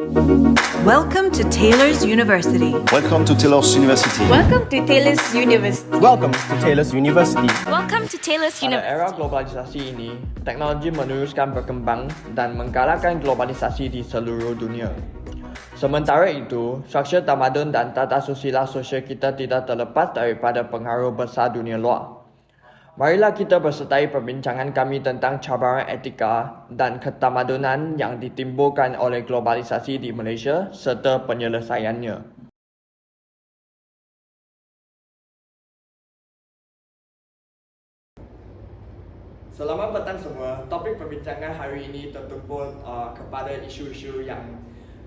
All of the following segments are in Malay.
Welcome to Taylor's University. Welcome to Taylor's University. Welcome to Taylor's University. Welcome to Taylor's University. Welcome to Taylor's Pada University. era globalisasi ini, teknologi meneruskan berkembang dan menggalakkan globalisasi di seluruh dunia. Sementara itu, struktur tamadun dan tata susila sosial kita tidak terlepas daripada pengaruh besar dunia luar. Marilah kita bersertai perbincangan kami tentang cabaran etika dan ketamadunan yang ditimbulkan oleh globalisasi di Malaysia serta penyelesaiannya. Selamat petang semua. Topik perbincangan hari ini tertumpul kepada isu-isu yang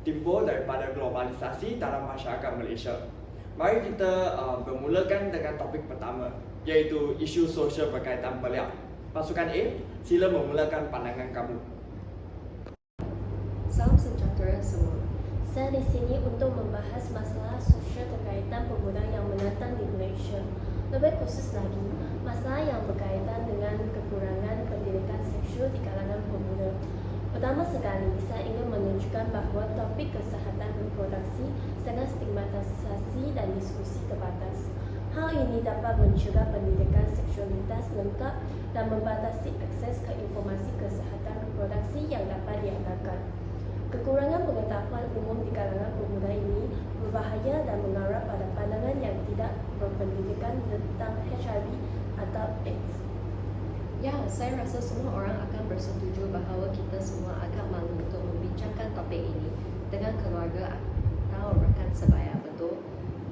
timbul daripada globalisasi dalam masyarakat Malaysia. Mari kita bermulakan dengan topik pertama, iaitu isu sosial berkaitan belia. Pasukan A, sila memulakan pandangan kamu. Salam sejahtera semua. Saya di sini untuk membahas masalah sosial berkaitan pemuda yang menentang di Malaysia. Lebih khusus lagi, masalah yang berkaitan dengan kekurangan pendidikan seksual di kalangan pemuda. Pertama sekali, saya ingin menunjukkan bahawa topik kesihatan reproduksi sangat stigmatisasi dan diskusi terbatas. Hal ini dapat mencegah pendidikan seksualitas lengkap dan membatasi akses ke informasi kesihatan reproduksi yang dapat diandalkan. Kekurangan pengetahuan umum di kalangan pemuda ini berbahaya dan mengarah pada pandangan yang tidak berpendidikan tentang HIV atau AIDS. Ya, saya rasa semua orang akan bersetuju bahawa kita semua agak malu untuk membincangkan topik ini dengan keluarga atau rakan sebaya, betul?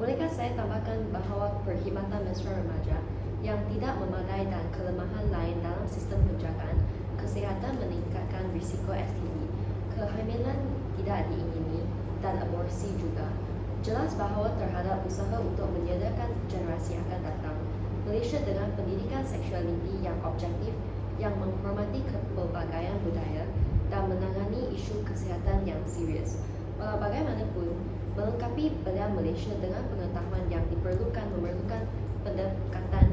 Bolehkah saya tambahkan bahawa perkhidmatan mesra remaja yang tidak memadai dan kelemahan lain dalam sistem penjagaan kesihatan meningkatkan risiko STD, kehamilan tidak diingini dan aborsi juga. Jelas bahawa terhadap usaha untuk menyediakan generasi akan datang, Malaysia dengan pendidikan seksualiti yang objektif, yang menghormati kepelbagaian budaya dan menangani isu kesihatan yang serius. Walau bagaimanapun, melengkapi belia Malaysia dengan pengetahuan yang memerlukan pendekatan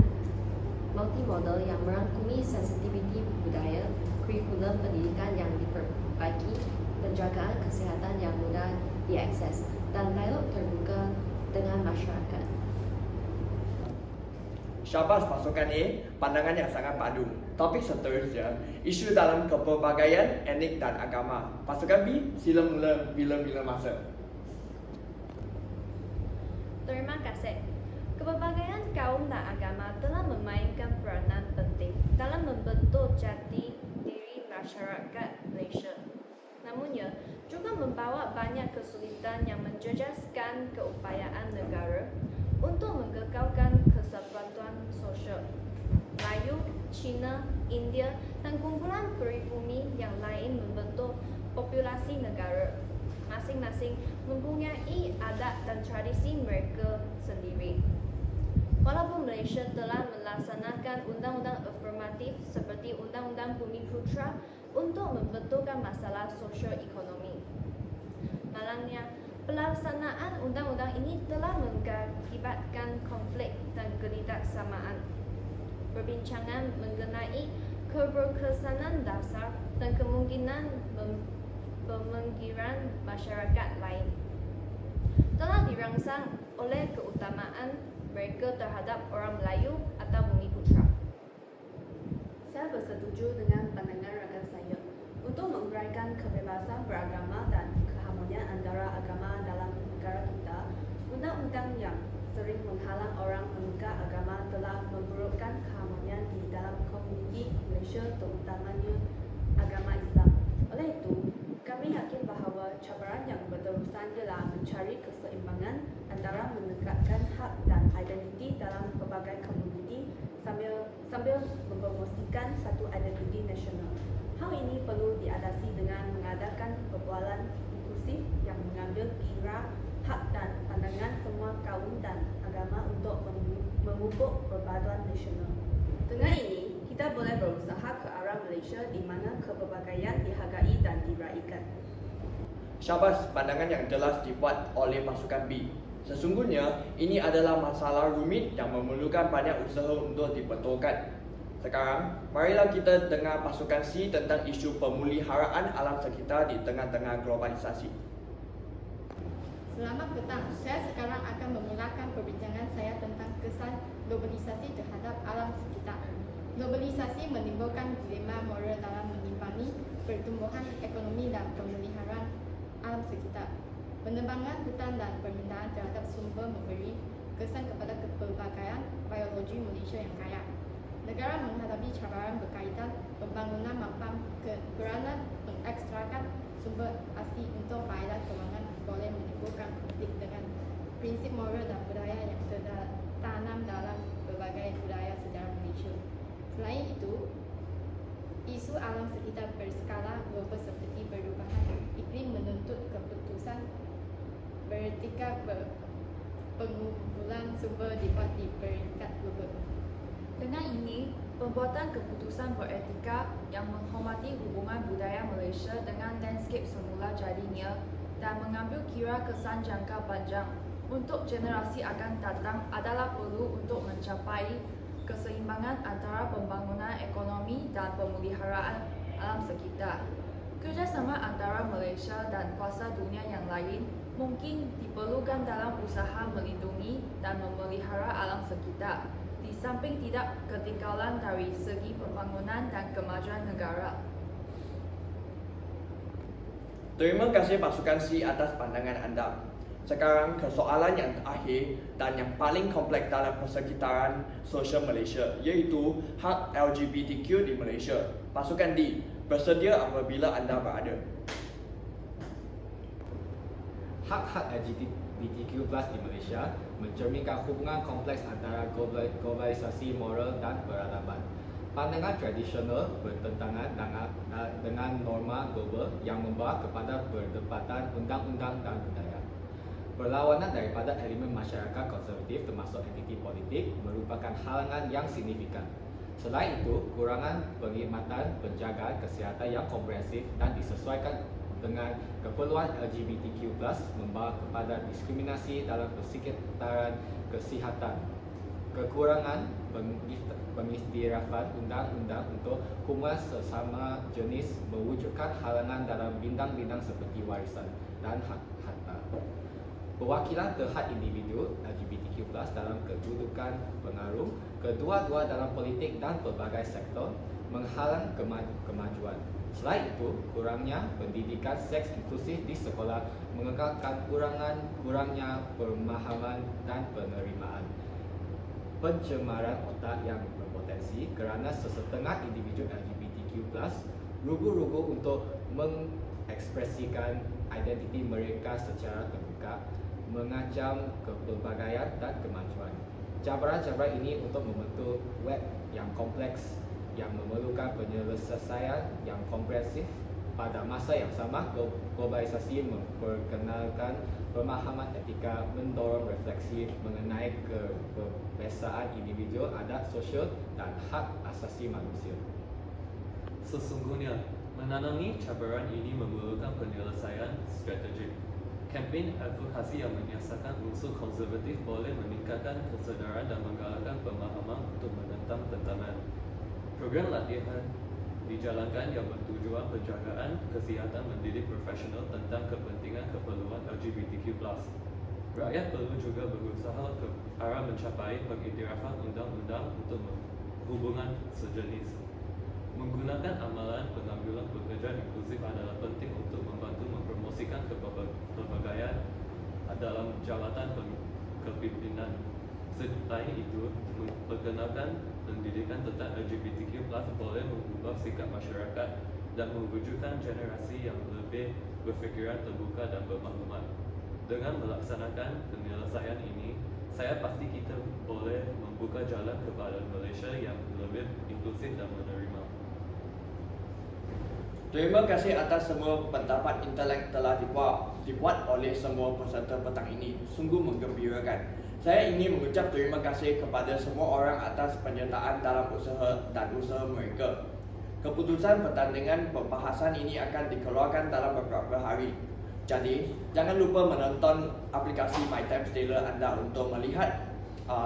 multimodal yang merangkumi sensitiviti budaya, kurikulum pendidikan yang diperbaiki, penjagaan kesihatan yang mudah diakses, dan dialog terbuka dengan masyarakat. Syabas pasukan A, pandangan yang sangat padu. Topik seterusnya, isu dalam kepelbagaian, etnik dan agama. Pasukan B, sila mula bila-bila masa. Terima kasih. Kepelbagaian kaum dan agama telah memainkan peranan penting dalam membentuk jati diri masyarakat Malaysia. Namunnya, juga membawa banyak kesulitan yang menjejaskan keupayaan negara untuk mengekalkan kesatuan sosial. Melayu, Cina, India dan kumpulan peribumi yang lain membentuk populasi negara. Masing-masing mempunyai adat dan tradisi mereka sendiri. Walaupun Malaysia telah melaksanakan undang-undang afirmatif seperti Undang-Undang Bumiputera untuk membetulkan masalah sosio-ekonomi, malangnya pelaksanaan undang-undang ini telah mengakibatkan konflik dan ketidaksamaan. Perbincangan mengenai keberkesanan dasar dan kemungkinan pemanggiran masyarakat lain telah dirangsang oleh keutamaan mereka terhadap orang Melayu atau Bumiputera. Saya bersetuju dengan pandangan rakan saya untuk menguraikan kebebasan beragama dan keharmonian antara agama dalam negara kita. Undang-undang yang sering menghalang orang menukar agama telah memburukkan keharmonian di dalam komuniti Malaysia, terutamanya agama Islam. Oleh itu, kami yakin bahawa cabaran yang berterusan ialah mencari keseimbangan antara menegakkan hak dan identiti dalam pelbagai komuniti sambil mempromosikan satu identiti nasional. Hal ini perlu diatasi dengan mengadakan perbualan inklusif yang mengambil kira hak dan pandangan semua kaum dan agama untuk memupuk perpaduan nasional. Dengan ini, kita boleh berusaha ke arah Malaysia di mana kepelbagaian dihargai dan diraikan. Syabas pandangan yang jelas dibuat oleh pasukan B. Sesungguhnya, ini adalah masalah rumit yang memerlukan banyak usaha untuk dibetulkan. Sekarang, marilah kita dengar pasukan C tentang isu pemuliharaan alam sekitar di tengah-tengah globalisasi. Selamat petang. Saya sekarang akan memulakan perbincangan saya tentang kesan globalisasi terhadap alam sekitar. Globalisasi menimbulkan dilema moral dalam menimbangi pertumbuhan ekonomi dan pemeliharaan alam sekitar. Penebangan hutan dan permintaan terhadap sumber memberi kesan kepada kepelbagaian biologi Malaysia yang kaya. Negara menghadapi cabaran berkaitan pembangunan mampang kerana mengekstrakan sumber asli untuk faedah kewangan boleh menimbulkan konflik dengan prinsip moral dan budaya yang tertanam dalam berbagai budaya sejarah Malaysia. Selain itu, isu alam sekitar berskala global seperti perubahan iklim menuntut keputusan beretika pengumpulan sumber dibuat di peringkat global. Dengan ini, pembuatan keputusan beretika yang menghormati hubungan budaya Malaysia dengan landscape semula jadinya dan mengambil kira kesan jangka panjang untuk generasi akan datang adalah perlu untuk mencapai keseimbangan antara pembangunan ekonomi dan pemeliharaan alam sekitar. Kerjasama antara Malaysia dan kuasa dunia yang lain mungkin diperlukan dalam usaha melindungi dan memelihara alam sekitar, di samping tidak ketinggalan dari segi pembangunan dan kemajuan negara. Terima kasih pasukan C atas pandangan anda. Sekarang ke soalan yang terakhir dan yang paling kompleks dalam persekitaran sosial Malaysia, iaitu hak LGBTQ di Malaysia. Pasukan D, bersedia apabila anda berada. Hak-hak LGBTQ+ di Malaysia mencerminkan hubungan kompleks antara globalisasi moral dan peradaban. Pandangan tradisional bertentangan dengan norma global yang membawa kepada perdebatan undang-undang dan budaya. Perlawanan daripada elemen masyarakat konservatif termasuk entiti politik merupakan halangan yang signifikan. Selain itu, kurangan perkhidmatan penjagaan kesihatan yang komprehensif dan disesuaikan dengan keperluan LGBTQ+ membawa kepada diskriminasi dalam persekitaran kesihatan. Kekurangan pengistirafan undang-undang untuk hubungan sesama jenis mewujudkan halangan dalam bidang-bidang seperti warisan dan hak harta. Perwakilan terhad individu LGBTQ+ dalam kedudukan pengaruh kedua-dua dalam politik dan pelbagai sektor menghalang kemajuan. Selain itu, kurangnya pendidikan seks inklusif di sekolah mengekalkan kurangnya pemahaman dan penerimaan. Pencemaran otak yang berpotensi kerana sesetengah individu LGBTQ+ rugu-rugu untuk mengekspresikan identiti mereka secara terbuka, mengancam kepelbagaian dan kemajuan. Cabaran-cabaran ini untuk membentuk web yang kompleks yang memerlukan penyelesaian yang komprehensif. Pada masa yang sama, globalisasi memperkenalkan pemahaman etika, mendorong refleksi mengenai kebebasan individu, adat sosial dan hak asasi manusia. Sesungguhnya, menangani cabaran ini memerlukan penyelesaian strategik. Kempen advokasi yang menyasarkan unsur konservatif boleh meningkatkan kesedaran dan menggalakkan pemahaman untuk menentang tentangan. Program latihan dijalankan yang bertujuan penjagaan kesihatan mendidik profesional tentang kepentingan keperluan LGBTQ+. Rakyat perlu juga berusaha ke arah mencapai pengiktirafan undang-undang untuk hubungan sejenis. Menggunakan amalan pengambilan pekerjaan inklusif adalah penting untuk membantu mempromosikan kepelbagaian dalam jabatan kepimpinan. Selain itu, memperkenalkan pendidikan tentang LGBTQ+ boleh mengubah sikap masyarakat dan mewujudkan generasi yang lebih berfikiran terbuka dan bermaklumat. Dengan melaksanakan penyelesaian ini, saya pasti kita boleh membuka jalan kepada Malaysia yang lebih inklusif dan menerima. Terima kasih atas semua pendapat intelek telah dibuat oleh semua peserta petang ini. Sungguh menggembirakan. Saya ingin mengucap terima kasih kepada semua orang atas penyertaan dalam usaha mereka. Keputusan pertandingan pembahasan ini akan dikeluarkan dalam beberapa hari. Jadi, jangan lupa menonton aplikasi MyTimeStaler anda untuk melihat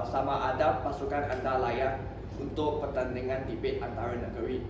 sama ada pasukan anda layak untuk pertandingan debate antara negeri.